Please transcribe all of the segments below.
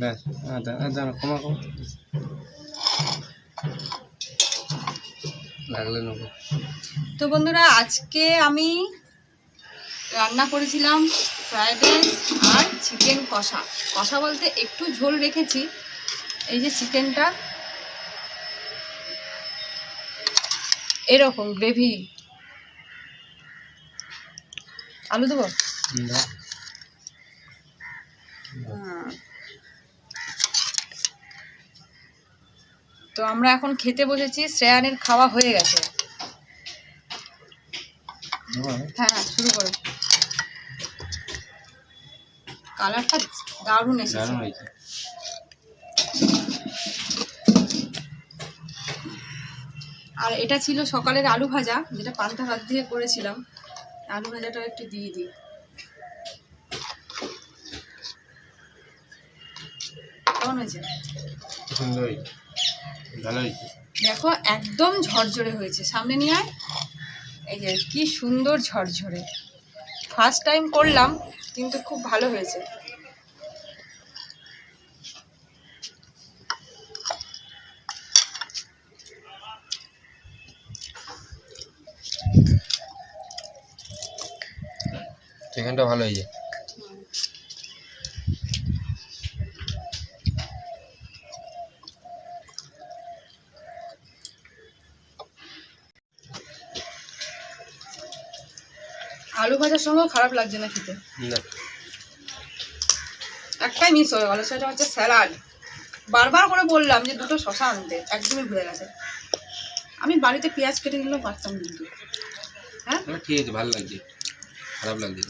ব্যাস দাঁড়া কমা লাগলে নেবো। তো বন্ধুরা, আজকে আমি রান্না করেছিলাম ফ্রায়েড রাইস আর চিকেন কষা। কষা বলতে একটু ঝোল রেখেছি। এই যে চিকেনটা এরকম গ্রেভি। আলু দেবো? তো আমরা এখন খেতে বসেছি। শ্রেয়ানের খাওয়া হয়ে গেছে। হ্যাঁ, শুরু করো। কালারটা দারুণ এসেছে। আর এটা ছিল সকালের আলু ভাজা, যেটা পান্তা ভাত দিয়ে করেছিলাম। আলু ভাজাটাও একটু দিয়ে দিই। কেমন হয়েছে? দেখো, একদম ঝরঝরে হয়েছে। সামনে নিয়ে আয়। এই যে কি সুন্দর ঝরঝরে। ফার্স্ট টাইম করলাম, কিন্তু খুব ভালো হয়েছে। চিকেনটা ভালো হয়েছে। আলু ভাজার সঙ্গেও খারাপ লাগছে না খেতে। একটাই মিস হয়ে গেল, সেটা হচ্ছে স্যালাড। বারবার করে বললাম যে দুটো শশা আনতে, একদমই ভুলে গেছে। আমি বাড়িতে পেঁয়াজ কেটে দিলেও পারতাম, কিন্তু হ্যাঁ ঠিক আছে, ভালো লাগছে, খারাপ লাগছে।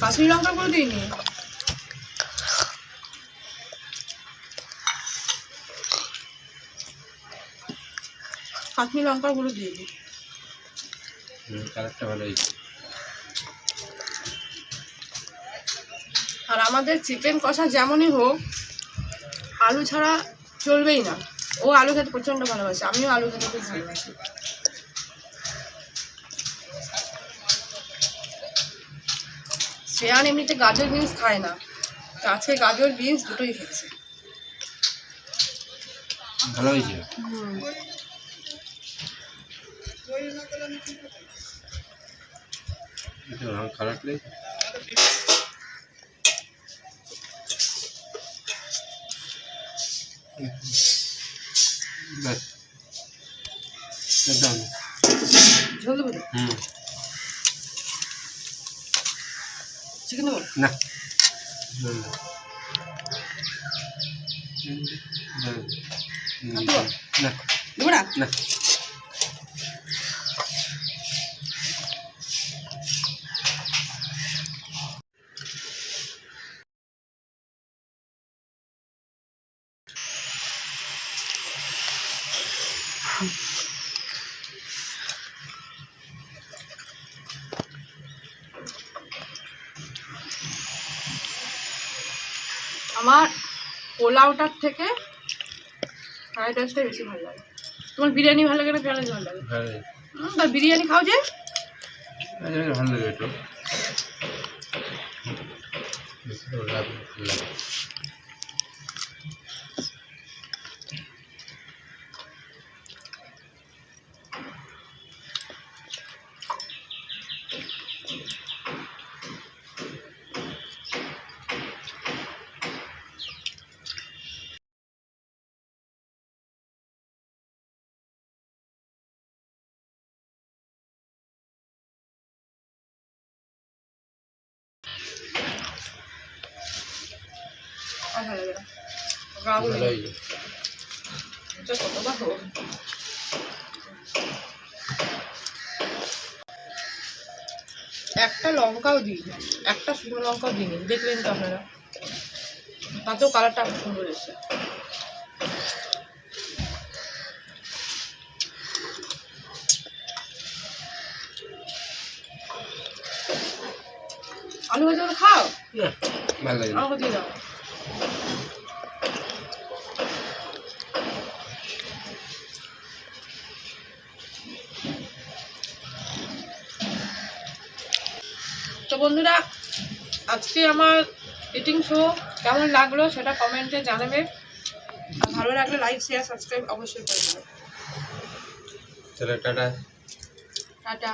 কাশ্মীরি লঙ্কা করে দিইনি। কাশ্মীরি লঙ্কার গুঁড়ো দিয়ে দিই। কালারটা ভালো হয়েছে। আর আমাদের চিকেন কষা যেমনই হোক, আলু ছাড়া চলবেই না। ও আলু খেতে প্রচণ্ড ভালোবাসে, আমিও আলু খেতে খুব ভালোবাসি। শ্রেয়ান এমনিতে গাজর বিনস খায় না, আজকে গাজর বিনস দুটোই খেয়েছে। ভালো হয়েছে। কালারটা ঝোল দেবো? চিকেন দেবো না, দেবো না না। আমার পোলাওটার থেকে ফ্রাইড রাইসটা বেশি ভালো লাগে। তোমার বিরিয়ানি ভালো লাগে না ফ্রাইড রাইস ভালো লাগে? তা বিরিয়ানি খাও যে? ভালো লাগে একটু। আর ভালো লাগে না। গাগুলো এটা কতবার হোক। একটা লঙ্কাও দিই, একটা শুকনো লঙ্কাও দিইনি, দেখলেন তো আপনারা। তাতেও কালারটা খুব সুন্দর এসেছে। আলু ভাজা করে খাও, না ভালো লাগে না। আমাকে দিয়ে দাও। তো বন্ধুরা, আজকে আমার ইটিং শো কেমন লাগলো সেটা কমেন্টে জানাবে। আর ভালো লাগলে লাইক শেয়ার সাবস্ক্রাইব অবশ্যই করে দেবে। চলো টাটা। টাটা।